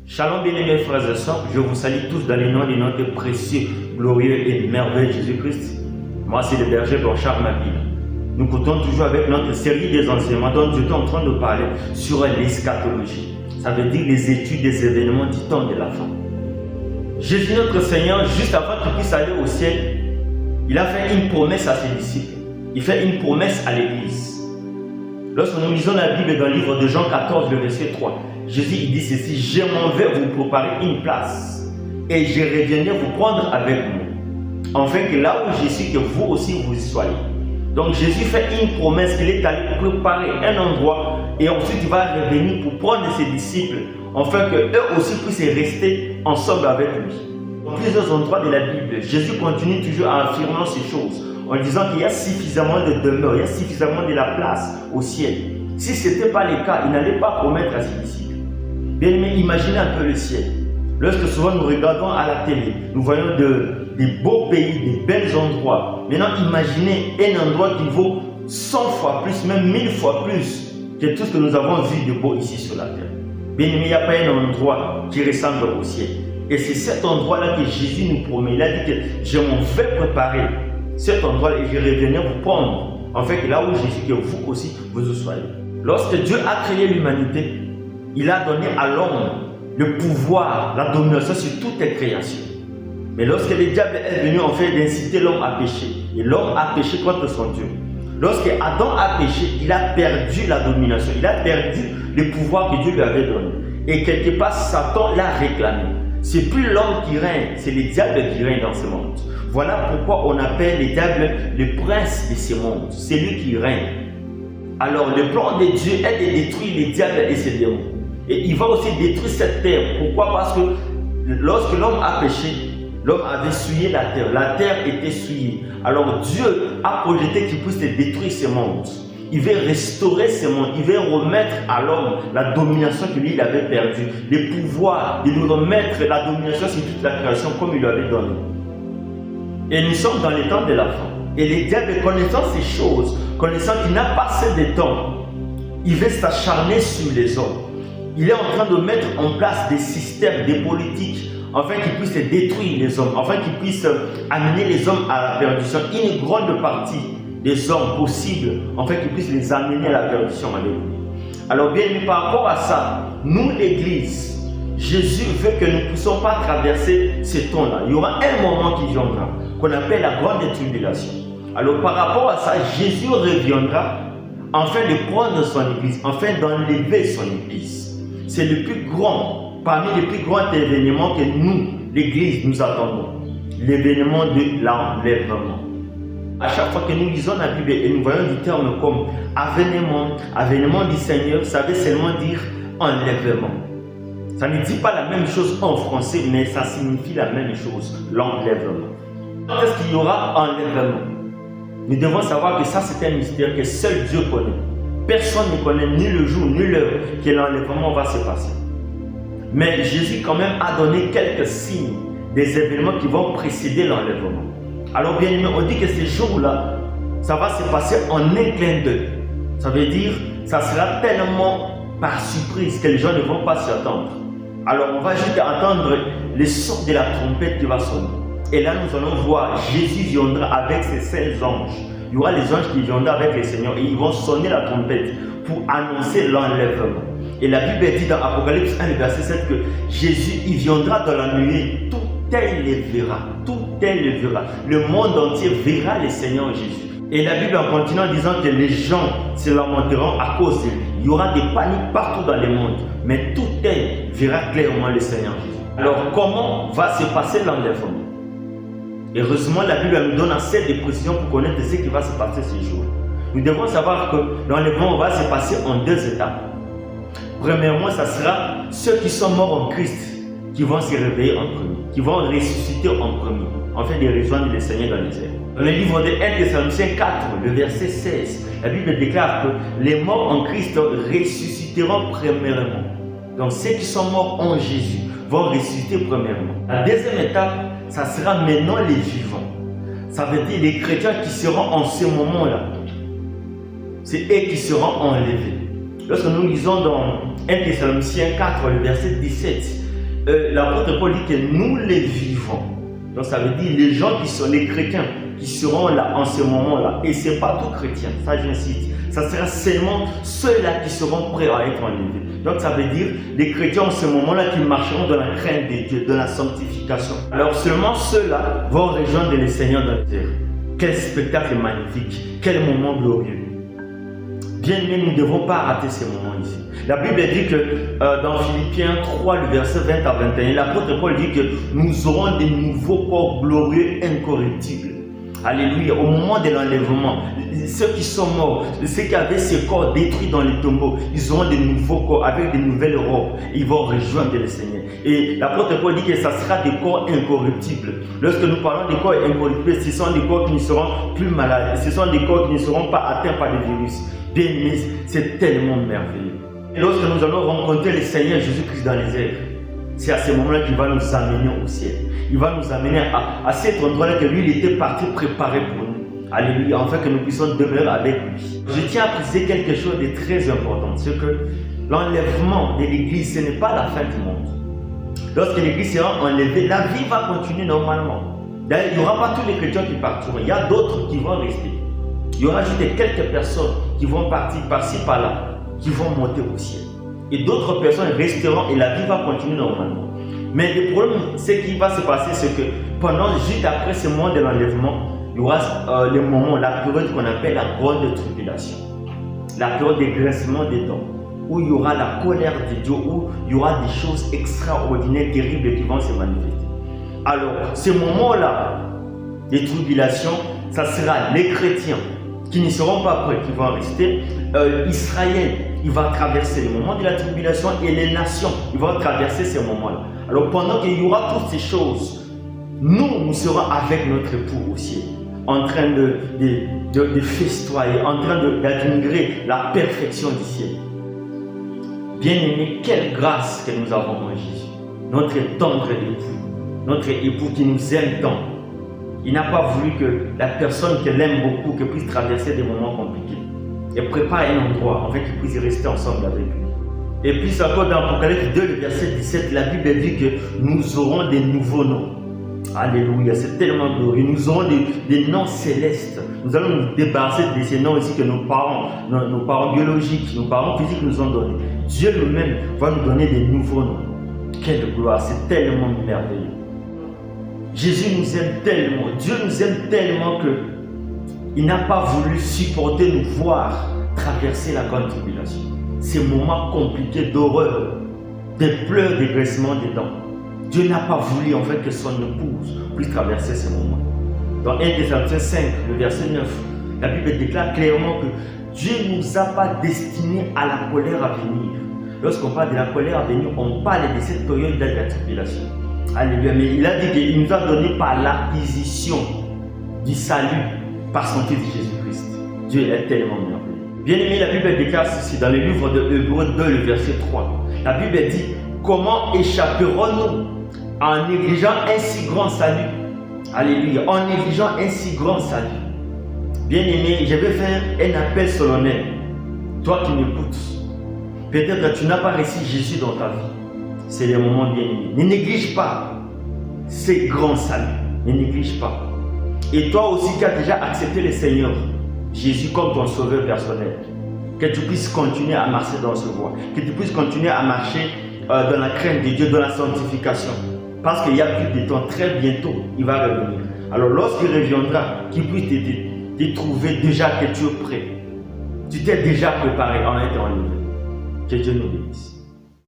Shalom bien-aimés frères et sœurs, je vous salue tous dans le nom de notre précieux, glorieux et merveilleux Jésus-Christ. Moi c'est le berger Blanchard Mabille. Nous comptons toujours avec notre série des enseignements dont je suis en train de parler sur l'eschatologie. Ça veut dire les études des événements du temps de la fin. Jésus notre Seigneur, juste avant qu'il puisse aller au ciel, il a fait une promesse à ses disciples. Il fait une promesse à l'Église. Lorsque nous lisons la Bible dans le livre de Jean 14, le verset 3, Jésus il dit ceci: je m'en vais vous préparer une place et je reviendrai vous prendre avec moi, afin que là où je suis, que vous aussi vous y soyez. Donc Jésus fait une promesse qu'il est allé préparer un endroit et ensuite il va revenir pour prendre ses disciples, afin qu'eux aussi puissent rester ensemble avec lui. Dans plusieurs endroits de la Bible, Jésus continue toujours à affirmer ces choses, en disant qu'il y a suffisamment de demeure, il y a suffisamment de la place au ciel. Si ce n'était pas le cas, il n'allait pas promettre à ses disciples. Bien aimé, imaginez un peu le ciel. Lorsque souvent nous regardons à la télé, nous voyons des beaux pays, des bels endroits. Maintenant, imaginez un endroit qui vaut 100 fois plus, même 1000 fois plus que tout ce que nous avons vu de beau ici sur la terre. Bien aimé, il n'y a pas un endroit qui ressemble au ciel. Et c'est cet endroit-là que Jésus nous promet. Il a dit que je m'en vais préparer cet endroit et je reviendrai vous prendre. En fait, là où je suis, que vous aussi, vous y soyez. Lorsque Dieu a créé l'humanité, il a donné à l'homme le pouvoir, la domination sur toute les créations. Mais lorsque le diable est venu en fait d'inciter l'homme à pécher, et l'homme a péché contre son Dieu. Lorsque Adam a péché, il a perdu la domination, il a perdu le pouvoir que Dieu lui avait donné. Et quelque part, Satan l'a réclamé. C'est plus l'homme qui règne, c'est le diable qui règne dans ce monde. Voilà pourquoi on appelle le diable le prince de ce monde. C'est lui qui règne. Alors le plan de Dieu est de détruire les diables et ses démons. Et il va aussi détruire cette terre. Pourquoi? Parce que lorsque l'homme a péché, l'homme avait souillé la terre. La terre était souillée. Alors Dieu a projeté qu'il puisse détruire ce monde. Il veut restaurer ce monde. Il veut remettre à l'homme la domination que lui il avait perdue. Le pouvoir de lui remettre la domination sur toute la création comme il lui avait donné. Et nous sommes dans les temps de la fin. Et le diable, connaissant ces choses, connaissant qu'il n'a pas assez de temps, il veut s'acharner sur les hommes. Il est en train de mettre en place des systèmes, des politiques, afin qu'il puisse détruire les hommes, afin qu'il puisse amener les hommes à la perdition. Une grande partie des hommes possibles, afin qu'il puisse les amener à la perdition avec lui. Alors bien, par rapport à ça, nous l'Église, Jésus veut que nous ne puissions pas traverser ce temps-là. Il y aura un moment qui viendra, qu'on appelle la grande tribulation. Alors par rapport à ça, Jésus reviendra afin de prendre son Église, afin d'enlever son Église. C'est le plus grand, parmi les plus grands événements que nous, l'Église, nous attendons. L'événement de l'enlèvement. À chaque fois que nous lisons la Bible et nous voyons du terme comme avènement du Seigneur, ça veut seulement dire enlèvement. Ça ne dit pas la même chose en français, mais ça signifie la même chose, l'enlèvement. Quand est-ce qu'il y aura enlèvement? Nous devons savoir que ça c'est un mystère que seul Dieu connaît. Personne ne connaît ni le jour ni l'heure que l'enlèvement va se passer. Mais Jésus quand même a donné quelques signes des événements qui vont précéder l'enlèvement. Alors bien aimé, on dit que ces jours-là, ça va se passer en un clin d'œil. Ça veut dire, ça sera tellement par surprise que les gens ne vont pas s'y attendre. Alors on va juste attendre le son de la trompette qui va sonner. Et là nous allons voir, Jésus viendra avec ses 16 anges. Il y aura les anges qui viendront avec le Seigneur et ils vont sonner la trompette pour annoncer l'enlèvement. Et la Bible dit dans Apocalypse 1, verset 7 que Jésus il viendra dans la nuée, tout tel le verra, tout tel le verra. Le monde entier verra le Seigneur Jésus. Et la Bible en continuant en disant que les gens se lamenteront à cause de lui. Il y aura des paniques partout dans le monde, mais tout tel verra clairement le Seigneur Jésus. Alors comment va se passer l'enlèvement? Heureusement, la Bible nous donne assez de précisions pour connaître ce qui va se passer ces jours. Nous devons savoir que l'enlèvement va se passer en deux étapes. Premièrement, ça sera ceux qui sont morts en Christ qui vont se réveiller en premier, qui vont ressusciter en premier, en fait de rejoindre le Seigneur dans les airs. Dans le livre de 1 Thessaloniciens 4, le verset 16, la Bible déclare que les morts en Christ ressusciteront premièrement. Donc ceux qui sont morts en Jésus vont ressusciter premièrement. La deuxième étape, ça sera maintenant les vivants. Ça veut dire les chrétiens qui seront en ce moment-là. C'est eux qui seront enlevés. Lorsque nous lisons dans 1 Thessaloniciens 4, le verset 17, l'apôtre Paul dit que nous les vivons. Donc ça veut dire les gens qui sont les chrétiens, qui seront là en ce moment-là. Et ce n'est pas tout chrétien, ça j'insiste. Ça sera seulement ceux-là qui seront prêts à être enlevés. Donc ça veut dire les chrétiens en ce moment-là qui marcheront dans la crainte de Dieu, dans la sanctification. Alors seulement ceux-là vont rejoindre le Seigneur dans le terre. Quel spectacle magnifique, quel moment glorieux. Bien aimés, nous ne devons pas rater ces moments ici. La Bible dit que dans Philippiens 3, le verset 20 à 21, l'apôtre Paul dit que nous aurons des nouveaux corps glorieux incorruptibles. Alléluia. Au moment de l'enlèvement, ceux qui sont morts, ceux qui avaient ces corps détruits dans les tombeaux, ils auront des nouveaux corps avec de nouvelles robes. Ils vont rejoindre le Seigneur. Et l'apôtre Paul dit que ça sera des corps incorruptibles. Lorsque nous parlons des corps incorruptibles, ce sont des corps qui ne seront plus malades. Ce sont des corps qui ne seront pas atteints par des virus. Bien aimés, c'est tellement merveilleux. Et lorsque nous allons rencontrer le Seigneur Jésus-Christ dans les airs, c'est à ce moment-là qu'il va nous amener au ciel. Il va nous amener à cet endroit-là que lui, il était parti préparer pour nous. Alléluia, afin que nous puissions demeurer avec lui. Je tiens à préciser quelque chose de très important, c'est que l'enlèvement de l'Église, ce n'est pas la fin du monde. Lorsque l'Église sera enlevée, la vie va continuer normalement. D'ailleurs, il n'y aura pas tous les chrétiens qui partiront. Il y a d'autres qui vont rester. Il y aura juste quelques personnes qui vont partir par-ci, par-là, qui vont monter au ciel. Et d'autres personnes resteront et la vie va continuer normalement. Mais le problème, ce qui va se passer, c'est que juste après ce moment de l'enlèvement, il y aura le moment, la période qu'on appelle la grande tribulation. La période de graissement des dents, où il y aura la colère de Dieu, où il y aura des choses extraordinaires, terribles qui vont se manifester. Alors, ce moment-là de tribulation, ça sera les chrétiens qui ne seront pas prêts, qui vont rester. Israël, il va traverser le moment de la tribulation et les nations, ils vont traverser ces moments-là. Alors pendant qu'il y aura toutes ces choses, nous serons avec notre époux au ciel, en train de festoyer, en train d'admirer la perfection du ciel. Bien-aimés, quelle grâce que nous avons en Jésus, notre tendre époux, notre époux qui nous aime tant. Il n'a pas voulu que la personne qu'elle aime beaucoup, qu'elle puisse traverser des moments compliqués. Elle prépare un endroit, en fait, qu'ils puissent rester ensemble avec lui. Et puis, encore dans Apocalypse 2, le verset 17, la Bible dit que nous aurons des nouveaux noms. Alléluia, c'est tellement glorieux. Nous aurons des noms célestes. Nous allons nous débarrasser de ces noms ici que nos parents biologiques, nos parents physiques nous ont donnés. Dieu lui-même va nous donner des nouveaux noms. Quelle gloire, c'est tellement merveilleux. Jésus nous aime tellement, Dieu nous aime tellement qu'il n'a pas voulu supporter nous voir traverser la grande tribulation. Ces moments compliqués d'horreur, des pleurs, des graissements des dents. Dieu n'a pas voulu en fait que son épouse puisse traverser ces moments. Dans 1 Thessaloniciens 5, le verset 9, la Bible déclare clairement que Dieu ne nous a pas destinés à la colère à venir. Lorsqu'on parle de la colère à venir, on parle de cette période de la tribulation. Alléluia. Mais il a dit qu'il nous a donné par l'acquisition du salut par son Fils Jésus-Christ. Dieu est tellement merveilleux. Bien aimé, la Bible déclare ceci dans le livre de Hébreux 2, le verset 3. La Bible dit: comment échapperons-nous en négligeant un si grand salut? Alléluia. En négligeant un si grand salut. Bien aimé, je vais faire un appel solennel. Toi qui m'écoutes, peut-être que tu n'as pas reçu Jésus dans ta vie. C'est le moment bien aimé. Ne néglige pas ces grands saluts. Ne néglige pas. Et toi aussi qui as déjà accepté le Seigneur Jésus comme ton sauveur personnel, que tu puisses continuer à marcher dans ce voie, que tu puisses continuer à marcher dans la crainte de Dieu, dans la sanctification. Parce qu'il y a plus de temps, très bientôt, il va revenir. Alors lorsqu'il reviendra, qu'il puisse te trouver déjà que tu es prêt. Tu t'es déjà préparé en étant enlevé. Que Dieu nous bénisse.